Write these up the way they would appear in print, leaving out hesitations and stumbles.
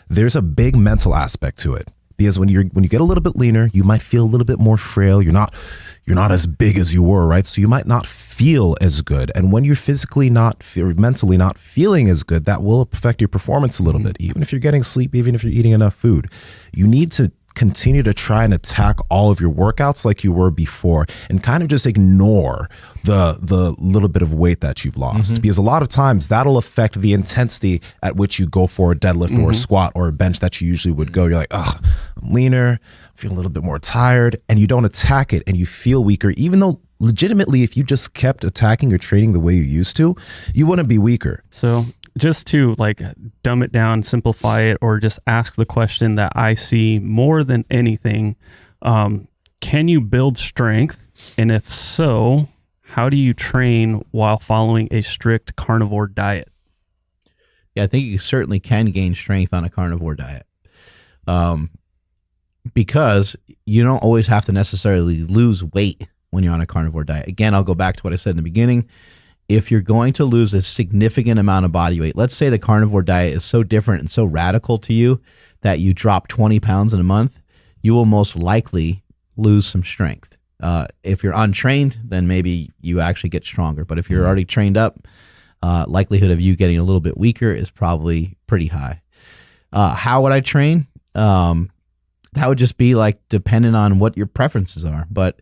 there's a big mental aspect to it. Because when you get a little bit leaner, you might feel a little bit more frail. You're not as big as you were, right? So you might not feel as good. And when you're physically mentally not feeling as good, that will affect your performance a little bit. Even if you're getting sleep, even if you're eating enough food, you need to continue to try and attack all of your workouts like you were before, and kind of just ignore the little bit of weight that you've lost, because a lot of times that'll affect the intensity at which you go for a deadlift or a squat or a bench that you usually would go. You're like, oh, I'm leaner, I feel a little bit more tired, and you don't attack it and you feel weaker, even though legitimately if you just kept attacking your training the way you used to, you wouldn't be weaker. So just to like dumb it down, simplify it, or just ask the question that I see more than anything, can you build strength? And if so, how do you train while following a strict carnivore diet? Yeah, I think you certainly can gain strength on a carnivore diet, because you don't always have to necessarily lose weight when you're on a carnivore diet. Again, I'll go back to what I said in the beginning. If you're going to lose a significant amount of body weight, let's say the carnivore diet is so different and so radical to you that you drop 20 pounds in a month, you will most likely lose some strength. If you're untrained, then maybe you actually get stronger. But if you're already trained up, likelihood of you getting a little bit weaker is probably pretty high. How would I train? That would just be like dependent on what your preferences are. But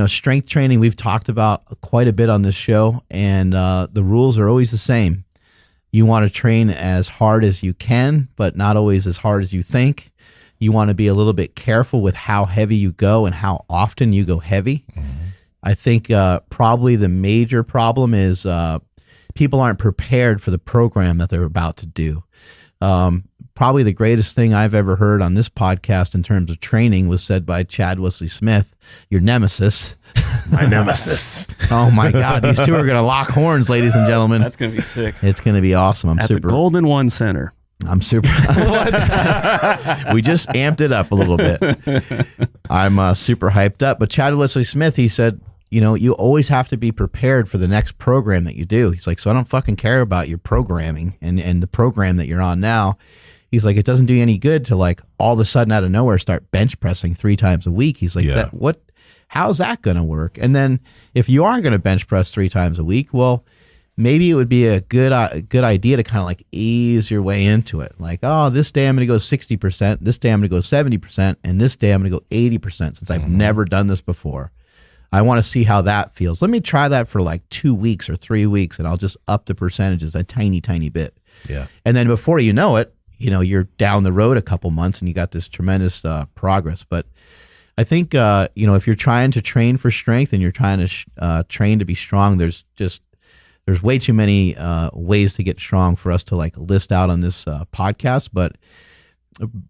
strength training, we've talked about quite a bit on this show, and the rules are always the same. You want to train as hard as you can, but not always as hard as you think. You want to be a little bit careful with how heavy you go and how often you go heavy. I think probably the major problem is people aren't prepared for the program that they're about to do. Probably the greatest thing I've ever heard on this podcast in terms of training was said by Chad Wesley Smith, your nemesis. My nemesis. Oh my God. These two are going to lock horns, ladies and gentlemen. That's going to be sick. It's going to be awesome. At the Golden One Center. I'm super. We just amped it up a little bit. I'm super hyped up. But Chad Wesley Smith, he said, you always have to be prepared for the next program that you do. He's like, so I don't fucking care about your programming and the program that you're on now. He's like, it doesn't do you any good to like all of a sudden out of nowhere start bench pressing 3 times a week. He's like, how's that going to work? And then if you are going to bench press 3 times a week, well, maybe it would be a good idea to kind of like ease your way into it. Like, oh, this day I'm going to go 60%, this day I'm going to go 70%, and this day I'm going to go 80% since I've never done this before. I want to see how that feels. Let me try that for like 2 weeks or 3 weeks, and I'll just up the percentages a tiny, tiny bit. Yeah. And then before you know it, you're down the road a couple months and you got this tremendous progress. But I think, if you're trying to train for strength and you're trying to train to be strong, there's way too many ways to get strong for us to like list out on this podcast. But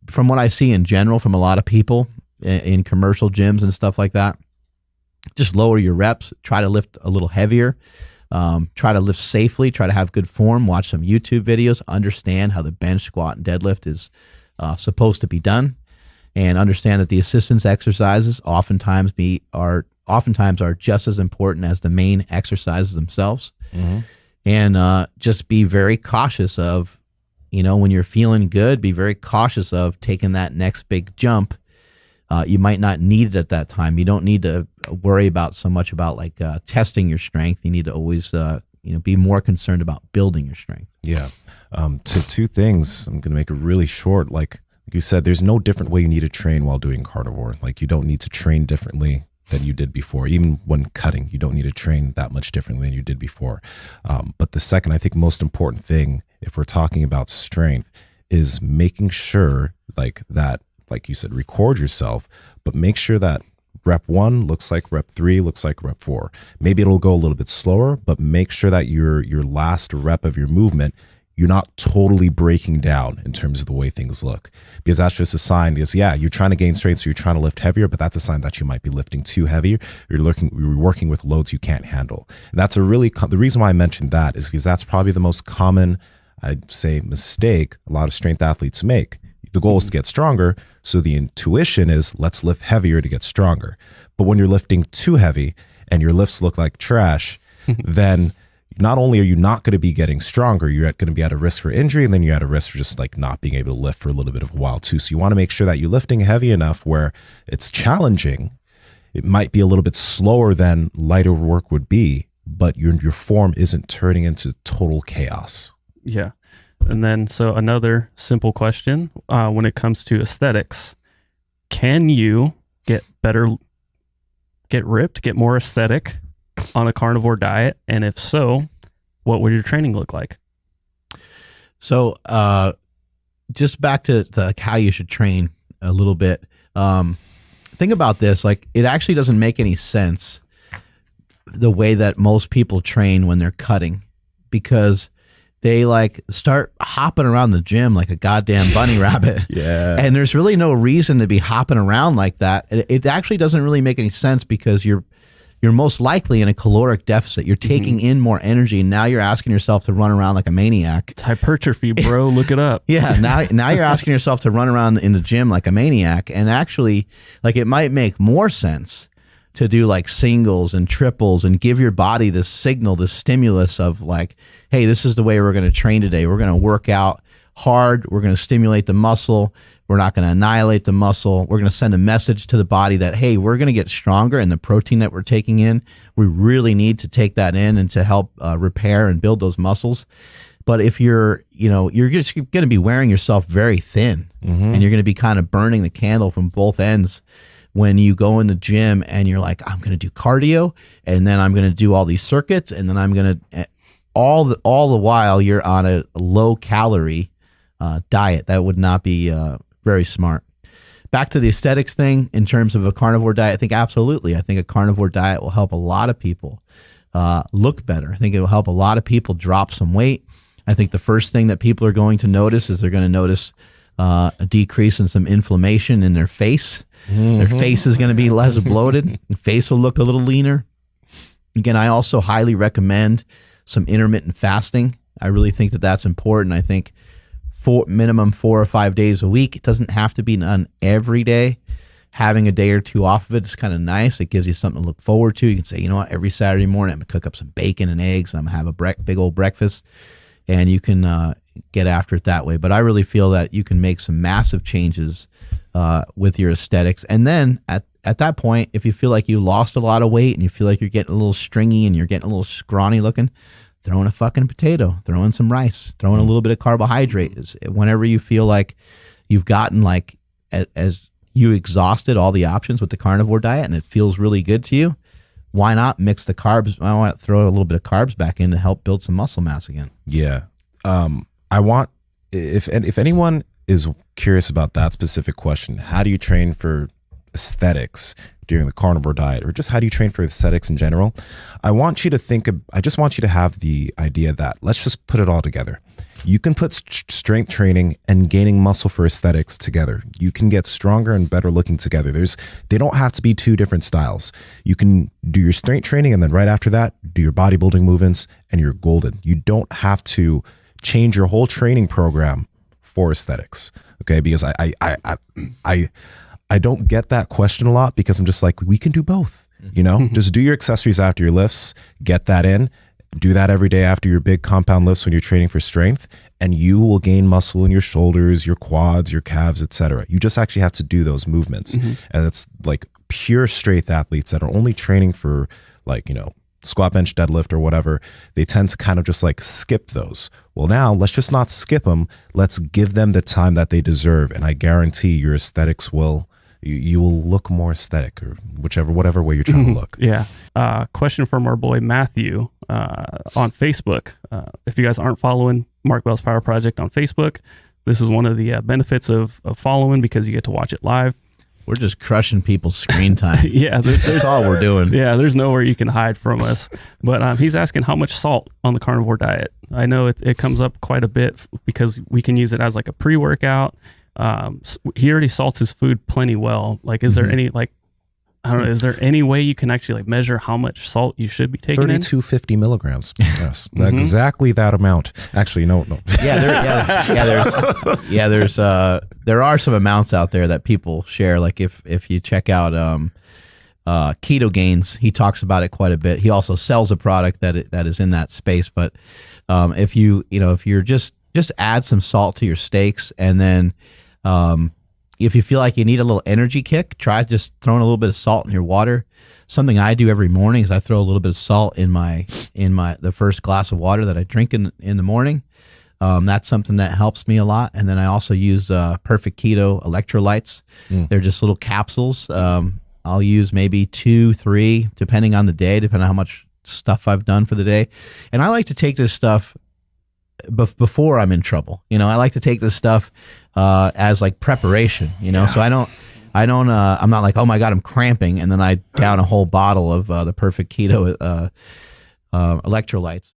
from what I see in general from a lot of people in commercial gyms and stuff like that, just lower your reps, try to lift a little heavier. Try to lift safely, try to have good form, watch some YouTube videos, understand how the bench, squat, and deadlift is supposed to be done, and understand that the assistance exercises oftentimes are just as important as the main exercises themselves. And just be very cautious of, when you're feeling good, be very cautious of taking that next big jump. You might not need it at that time. You don't need to worry about so much about like testing your strength. You need to always, be more concerned about building your strength. Yeah. Two things. I'm going to make it really short. Like you said, there's no different way you need to train while doing carnivore. Like you don't need to train differently than you did before. Even when cutting, you don't need to train that much differently than you did before. But the second, I think most important thing, if we're talking about strength, is making sure like you said, record yourself, but make sure that rep 1 looks like rep 3, looks like rep 4. Maybe it'll go a little bit slower, but make sure that your last rep of your movement, you're not totally breaking down in terms of the way things look, because that's just a sign. Because you're trying to gain strength, so you're trying to lift heavier, but that's a sign that you might be lifting too heavy. You're working with loads you can't handle. And that's the reason why I mentioned that is because that's probably the most common, I'd say, mistake a lot of strength athletes make. The goal is to get stronger, so the intuition is let's lift heavier to get stronger. But when you're lifting too heavy and your lifts look like trash, then not only are you not going to be getting stronger, you're going to be at a risk for injury, and then you're at a risk for just like not being able to lift for a little bit of a while too. So you want to make sure that you're lifting heavy enough where it's challenging. It might be a little bit slower than lighter work would be, but your form isn't turning into total chaos. Yeah. And then, so another simple question, when it comes to aesthetics, can you get ripped, get more aesthetic on a carnivore diet? And if so, what would your training look like? So, just back to how you should train a little bit. Think about this, like it actually doesn't make any sense the way that most people train when they're cutting, because they like start hopping around the gym like a goddamn bunny rabbit. Yeah. And there's really no reason to be hopping around like that. It actually doesn't really make any sense, because you're most likely in a caloric deficit. You're taking in more energy, and now you're asking yourself to run around like a maniac. It's hypertrophy, bro. Look it up. Yeah, now you're asking yourself to run around in the gym like a maniac, and actually, like, it might make more sense to do like singles and triples and give your body this signal, this stimulus of like, hey, this is the way we're going to train today. We're going to work out hard. We're going to stimulate the muscle. We're not going to annihilate the muscle. We're going to send a message to the body that, hey, we're going to get stronger, and the protein that we're taking in, we really need to take that in and to help repair and build those muscles. But if you're just going to be wearing yourself very thin, and you're going to be kind of burning the candle from both ends when you go in the gym and you're like, I'm going to do cardio, and then I'm going to do all these circuits, and then I'm going to all the while you're on a low calorie diet. That would not be very smart. Back to the aesthetics thing in terms of a carnivore diet, I think absolutely. I think a carnivore diet will help a lot of people look better. I think it will help a lot of people drop some weight. I think the first thing that people are going to notice is they're going to notice a decrease in some inflammation in their face. Their face is going to be less bloated. The face will look a little leaner. Again, I also highly recommend some intermittent fasting. I really think that that's important. I think minimum 4 or 5 days a week. It doesn't have to be done every day. Having a day or two off of it is kind of nice. It gives you something to look forward to. You can say, you know what, every Saturday morning I'm going to cook up some bacon and eggs, and I'm going to have a big old breakfast, and you can get after it that way. But I really feel that you can make some massive changes with your aesthetics. And then at that point, if you feel like you lost a lot of weight and you feel like you're getting a little stringy and you're getting a little scrawny looking, throw in a fucking potato, throw in some rice, throw in a little bit of carbohydrate. Whenever you feel like you've gotten like, as you exhausted all the options with the carnivore diet and it feels really good to you, why not mix the carbs? I want to throw a little bit of carbs back in to help build some muscle mass again. Yeah. I want, if anyone is curious about that specific question, how do you train for aesthetics during the carnivore diet, or just how do you train for aesthetics in general? I just want you to have the idea that let's just put it all together. You can put strength training and gaining muscle for aesthetics together. You can get stronger and better looking together. They don't have to be two different styles. You can do your strength training, and then right after that, do your bodybuilding movements, and you're golden. You don't have to change your whole training program for aesthetics. Okay. Because I don't get that question a lot, because I'm just like, we can do both, just do your accessories after your lifts, get that in, do that every day after your big compound lifts when you're training for strength, and you will gain muscle in your shoulders, your quads, your calves, etc. You just actually have to do those movements. And it's like pure strength athletes that are only training for like, squat, bench, deadlift or whatever, they tend to kind of just like skip those. Well, now let's just not skip them. Let's give them the time that they deserve. And I guarantee your aesthetics you will look more aesthetic, or whatever way you're trying to look. Yeah. Question from our boy Matthew on Facebook. If you guys aren't following Mark Bell's Power Project on Facebook, this is one of the benefits of following, because you get to watch it live. We're just crushing people's screen time. Yeah, that's all we're doing. Yeah, there's nowhere you can hide from us. But he's asking how much salt on the carnivore diet. I know it comes up quite a bit because we can use it as like a pre-workout. He already salts his food plenty well. Like, is there any I don't know, is there any way you can actually like measure how much salt you should be taking 3250 milligrams. Yes, exactly that amount. Actually, no. There are some amounts out there that people share. Like if you check out Keto Gains. He talks about it quite a bit. He also sells a product that is in that space. But if you're just add some salt to your steaks, and then if you feel like you need a little energy kick, try just throwing a little bit of salt in your water. Something I do every morning is I throw a little bit of salt in the first glass of water that I drink in the morning. That's something that helps me a lot. And then I also use Perfect Keto Electrolytes. They're just little capsules. I'll use maybe 2, 3, depending on the day, depending on how much stuff I've done for the day. And I like to take this stuff before I'm in trouble. I like to take this stuff as like preparation, so I'm not like, oh my God, I'm cramping, and then I down a whole bottle of the Perfect Keto electrolytes.